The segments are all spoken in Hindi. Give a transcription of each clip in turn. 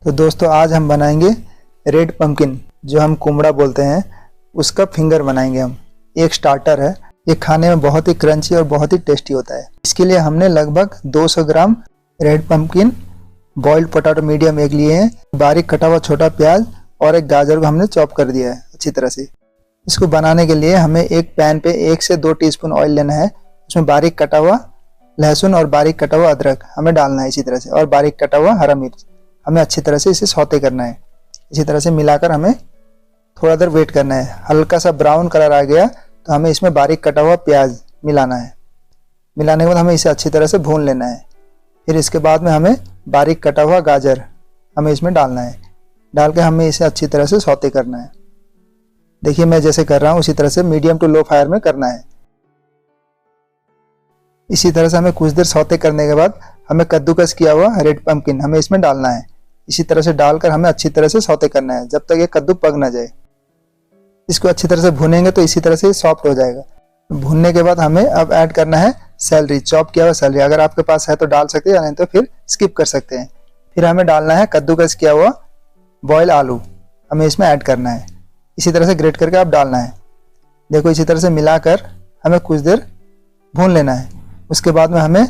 तो दोस्तों आज हम बनाएंगे रेड पम्पकिन, जो हम कुमड़ा बोलते हैं, उसका फिंगर बनाएंगे हम। एक स्टार्टर है, ये खाने में बहुत ही क्रंची और बहुत ही टेस्टी होता है। इसके लिए हमने लगभग 200 gram red pumpkin, boiled potato medium एक लिए हैं, बारीक कटा हुआ छोटा प्याज और एक गाजर को हमने चॉप कर दिया है अच्छी तरह से। इसको बनाने के लिए हमें एक पैन पे 1 से 2 टीस्पून ऑयल लेना है। उसमें बारीक कटा हुआ लहसुन और बारीक कटा हुआ अदरक हमें डालना है इसी तरह से, और बारीक कटा हुआ हरा मिर्च। हमें अच्छी तरह से इसे सौते करना है। इसी तरह से मिलाकर हमें थोड़ा देर वेट करना है। हल्का सा ब्राउन कलर आ गया तो हमें इसमें बारीक कटा हुआ प्याज मिलाना है। मिलाने के बाद हमें इसे अच्छी तरह से भून लेना है। फिर इसके बाद में हमें बारीक कटा हुआ गाजर हमें इसमें डालना है। डाल के हमें इसे अच्छी तरह से सौते करना है। देखिए मैं जैसे कर रहा हूँ उसी तरह से मीडियम टू लो फायर में करना है। इसी तरह से हमें कुछ देर सौते करने के बाद हमें कद्दूकस किया हुआ रेड पम्पकिन हमें इसमें डालना है। इसी तरह से डालकर हमें अच्छी तरह से सौते करना है जब तक ये कद्दू पक ना जाए। इसको अच्छी तरह से भुनेंगे तो इसी तरह से सॉफ्ट हो जाएगा। भुनने के बाद हमें अब ऐड करना है सैलरी, चॉप किया हुआ सैलरी। अगर आपके पास है तो डाल सकते हैं, नहीं तो फिर स्किप कर सकते हैं। फिर हमें डालना है कद्दूकस किया हुआ बॉयल आलू, हमें इसमें ऐड करना है। इसी तरह से ग्रेट करके आप डालना है। देखो इसी तरह से मिलाकर हमें कुछ देर भून लेना है। उसके बाद में हमें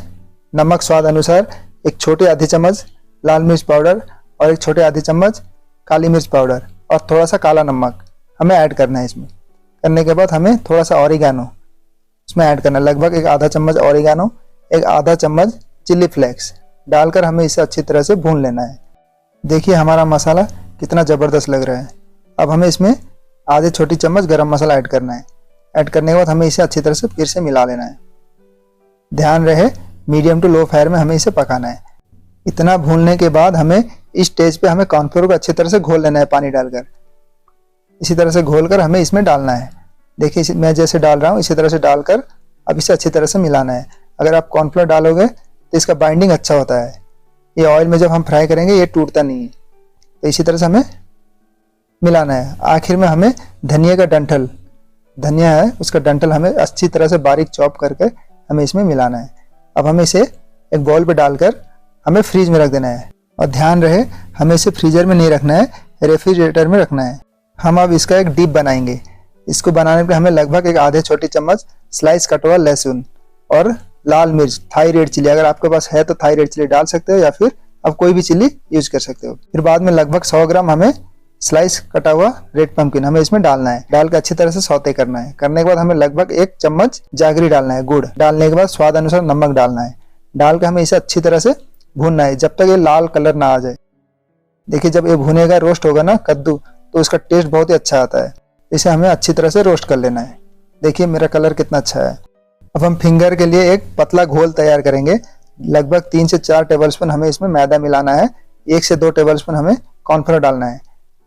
नमक स्वाद अनुसार, एक छोटे आधी चम्मच लाल मिर्च पाउडर और एक छोटे आधी चम्मच काली मिर्च पाउडर और थोड़ा सा काला नमक हमें ऐड करना है। इसमें करने के बाद हमें थोड़ा सा ऑरिगेनो इसमें ऐड करना है, लगभग एक आधा चम्मच ऑरिगेनो, एक आधा चम्मच चिल्ली फ्लेक्स डालकर हमें इसे अच्छी तरह से भून लेना है। देखिए हमारा मसाला कितना ज़बरदस्त लग रहा है। अब हमें इसमें आधे छोटी चम्मच गरम मसाला ऐड करना है। ऐड करने के बाद हमें इसे अच्छी तरह से फिर से मिला लेना है। ध्यान रहे मीडियम टू लो फायर में हमें इसे पकाना है। इतना भूनने के बाद हमें इस स्टेज पे हमें कॉर्नफ्लोर को अच्छी तरह से घोल लेना है पानी डालकर। इसी तरह से घोलकर हमें इसमें डालना है। देखिए मैं जैसे डाल रहा हूँ इसी तरह से डालकर अब इसे अच्छी तरह से मिलाना है। अगर आप कॉर्नफ्लोर डालोगे तो इसका बाइंडिंग अच्छा होता है। ये ऑयल में जब हम फ्राई करेंगे ये टूटता नहीं है। तो इसी तरह से हमें मिलाना है। आखिर में हमें धनिया का डंठल, धनिया है उसका डंठल हमें अच्छी तरह से बारीक चॉप करके हमें इसमें मिलाना है। अब हमें इसे एक बाउल पे डालकर हमें फ्रीज में रख देना है। और ध्यान रहे हमें इसे फ्रीजर में नहीं रखना है, रेफ्रिजरेटर में रखना है। हम अब इसका एक डीप बनाएंगे। इसको बनाने पे हमें लगभग एक आधे छोटी चम्मच स्लाइस कटा हुआ लहसुन और लाल मिर्च, थाई रेड चिली, अगर आपके पास है तो थाई रेड चिली डाल सकते हो या फिर आप कोई भी चिली यूज कर सकते हो। फिर बाद में लगभग 100 ग्राम हमें स्लाइस कटा हुआ रेड पम्पकिन हमें इसमें डालना है। डाल के अच्छी तरह से सौते करना है। करने के बाद हमें लगभग 1 चम्मच जागरी डालना है, गुड़ डालने के बाद स्वाद अनुसार नमक डालना है। डाल के हमें इसे अच्छी तरह से भूनना है जब तक ये लाल कलर ना आ जाए। देखिए जब ये भुनेगा, रोस्ट होगा ना कद्दू, तो उसका टेस्ट बहुत ही अच्छा आता है। इसे हमें अच्छी तरह से रोस्ट कर लेना है। देखिए मेरा कलर कितना अच्छा है। अब हम फिंगर के लिए एक पतला घोल तैयार करेंगे। लगभग 3 से 4 टेबलस्पून हमें इसमें मैदा मिलाना है। 1 से 2 टेबलस्पून हमें कॉर्नफ्लोर डालना है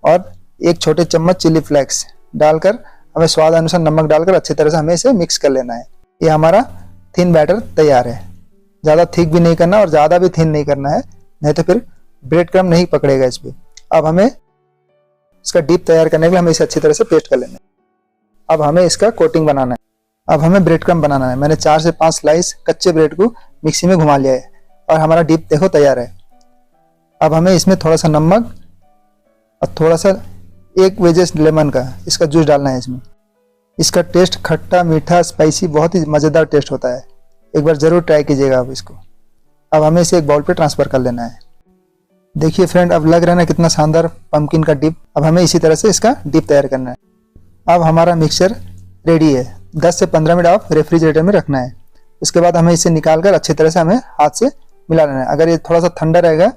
और 1 छोटे चम्मच चिली फ्लेक्स डालकर हमें स्वाद अनुसार नमक डालकर अच्छी तरह से हमें इसे मिक्स कर लेना है। ये हमारा थिन बैटर तैयार है। ज़्यादा थिक भी नहीं करना और ज़्यादा भी थिन नहीं करना है, नहीं तो फिर ब्रेड क्रम्ब नहीं पकड़ेगा इस पर। अब हमें इसका डीप तैयार करने के लिए हमें इसे अच्छी तरह से पेस्ट कर लेना है। अब हमें इसका कोटिंग बनाना है। अब हमें ब्रेड क्रम्ब बनाना है। मैंने 4 से 5 स्लाइस कच्चे ब्रेड को मिक्सी में घुमा लिया है और हमारा डीप देखो तैयार है। अब हमें इसमें थोड़ा सा नमक और थोड़ा सा 1 वेजेस लेमन का इसका जूस डालना है इसमें। इसका टेस्ट खट्टा मीठा स्पाइसी बहुत ही मज़ेदार टेस्ट होता है। एक बार ज़रूर ट्राई कीजिएगा आप इसको। अब हमें इसे एक बाउल पे ट्रांसफ़र कर लेना है। देखिए फ्रेंड अब लग रहा है ना कितना शानदार पम्पकिन का डिप। अब हमें इसी तरह से इसका डिप तैयार करना है। अब हमारा मिक्सचर रेडी है। 10 से 15 मिनट आप रेफ्रिजरेटर में रखना है। उसके बाद हमें इसे निकाल कर अच्छी तरह से हमें हाथ से मिला लेना है। अगर ये थोड़ा सा ठंडा रहेगा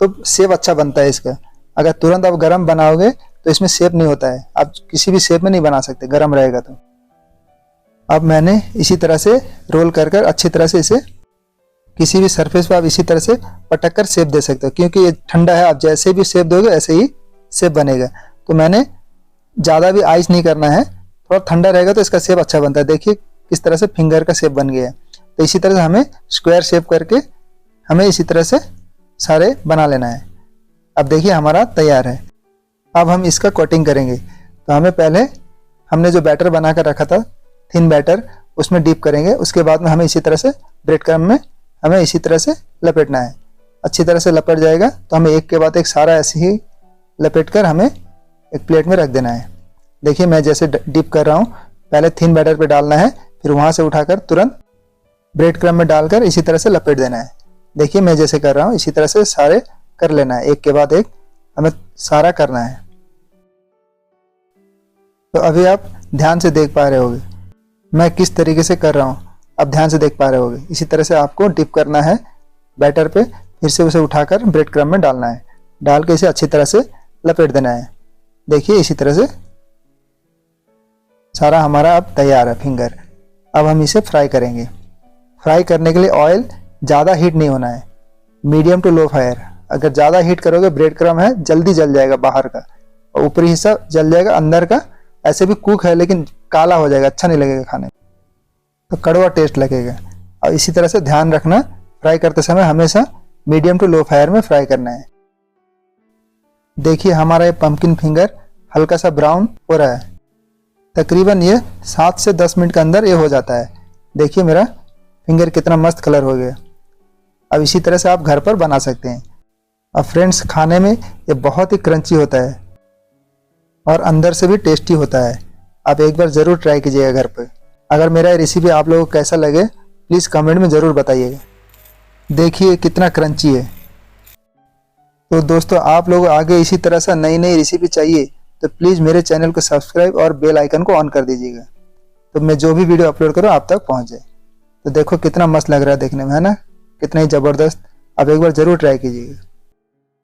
तो शेप अच्छा बनता है इसका। अगर तुरंत आप गर्म बनाओगे तो इसमें शेप नहीं होता है। आप किसी भी शेप में नहीं बना सकते गर्म रहेगा तो। अब मैंने इसी तरह से रोल कर कर अच्छी तरह से इसे किसी भी सरफेस पर आप इसी तरह से पटक कर शेप दे सकते हो, क्योंकि ये ठंडा है। आप जैसे भी शेप दोगे ऐसे ही शेप बनेगा। तो मैंने ज़्यादा भी आइस नहीं करना है, थोड़ा ठंडा रहेगा तो इसका शेप अच्छा बनता है। देखिए किस तरह से फिंगर का शेप बन गया है। तो इसी तरह से हमें स्क्वायर शेप करके हमें इसी तरह से सारे बना लेना है। अब देखिए हमारा तैयार है। अब हम इसका कोटिंग करेंगे। तो हमें पहले हमने जो बैटर बना कर रखा था थिन बैटर, उसमें डीप करेंगे। उसके बाद में हमें इसी तरह से ब्रेड क्रम्ब में हमें इसी तरह से लपेटना है। अच्छी तरह से लपेट जाएगा। तो हमें एक के बाद एक सारा ऐसे ही लपेट कर हमें एक प्लेट में रख देना है। देखिए मैं जैसे डिप कर रहा हूँ, पहले थिन बैटर पे डालना है, फिर वहाँ से उठाकर तुरंत ब्रेड क्रम्ब में डालकर इसी तरह से लपेट देना है। देखिए मैं जैसे कर रहा हूँ इसी तरह से सारे कर लेना है, एक के बाद एक हमें सारा करना है। तो अभी आप ध्यान से देख पा रहे होगे मैं किस तरीके से कर रहा हूँ, आप ध्यान से देख पा रहे होगे। इसी तरह से आपको डिप करना है बैटर पे, फिर से उसे उठाकर ब्रेड क्रम्ब में डालना है, डाल के इसे अच्छी तरह से लपेट देना है। देखिए इसी तरह से सारा हमारा अब तैयार है फिंगर। अब हम इसे फ्राई करेंगे। फ्राई करने के लिए ऑयल ज़्यादा हीट नहीं होना है, मीडियम टू लो फायर। अगर ज़्यादा हीट करोगे ब्रेड क्रम्ब है जल्दी जल जाएगा, बाहर का और ऊपरी हिस्सा जल जाएगा, अंदर का ऐसे भी कुक है लेकिन काला हो जाएगा, अच्छा नहीं लगेगा खाने में, तो कड़वा टेस्ट लगेगा। और इसी तरह से ध्यान रखना फ्राई करते समय हमेशा मीडियम टू लो फायर में फ्राई करना है। देखिए हमारा ये पंपकिन फिंगर हल्का सा ब्राउन हो रहा है, तकरीबन ये 7 से 10 मिनट के अंदर ये हो जाता है। देखिए मेरा फिंगर कितना मस्त कलर हो गया। अब इसी तरह से आप घर पर बना सकते हैं। अब फ्रेंड्स खाने में ये बहुत ही क्रंची होता है और अंदर से भी टेस्टी होता है। आप एक बार ज़रूर ट्राई कीजिएगा घर पर। अगर मेरा रेसिपी आप लोगों को कैसा लगे प्लीज़ कमेंट में ज़रूर बताइएगा। देखिए कितना क्रंची है। तो दोस्तों आप लोग आगे इसी तरह से नई नई रेसिपी चाहिए तो प्लीज़ मेरे चैनल को सब्सक्राइब और बेल आइकन को ऑन कर दीजिएगा, तो मैं जो भी वीडियो अपलोड करूँ आप तक पहुँच जाए। तो देखो कितना मस्त लग रहा है देखने में, है ना, कितना ही ज़बरदस्त। आप एक बार ज़रूर ट्राई कीजिएगा।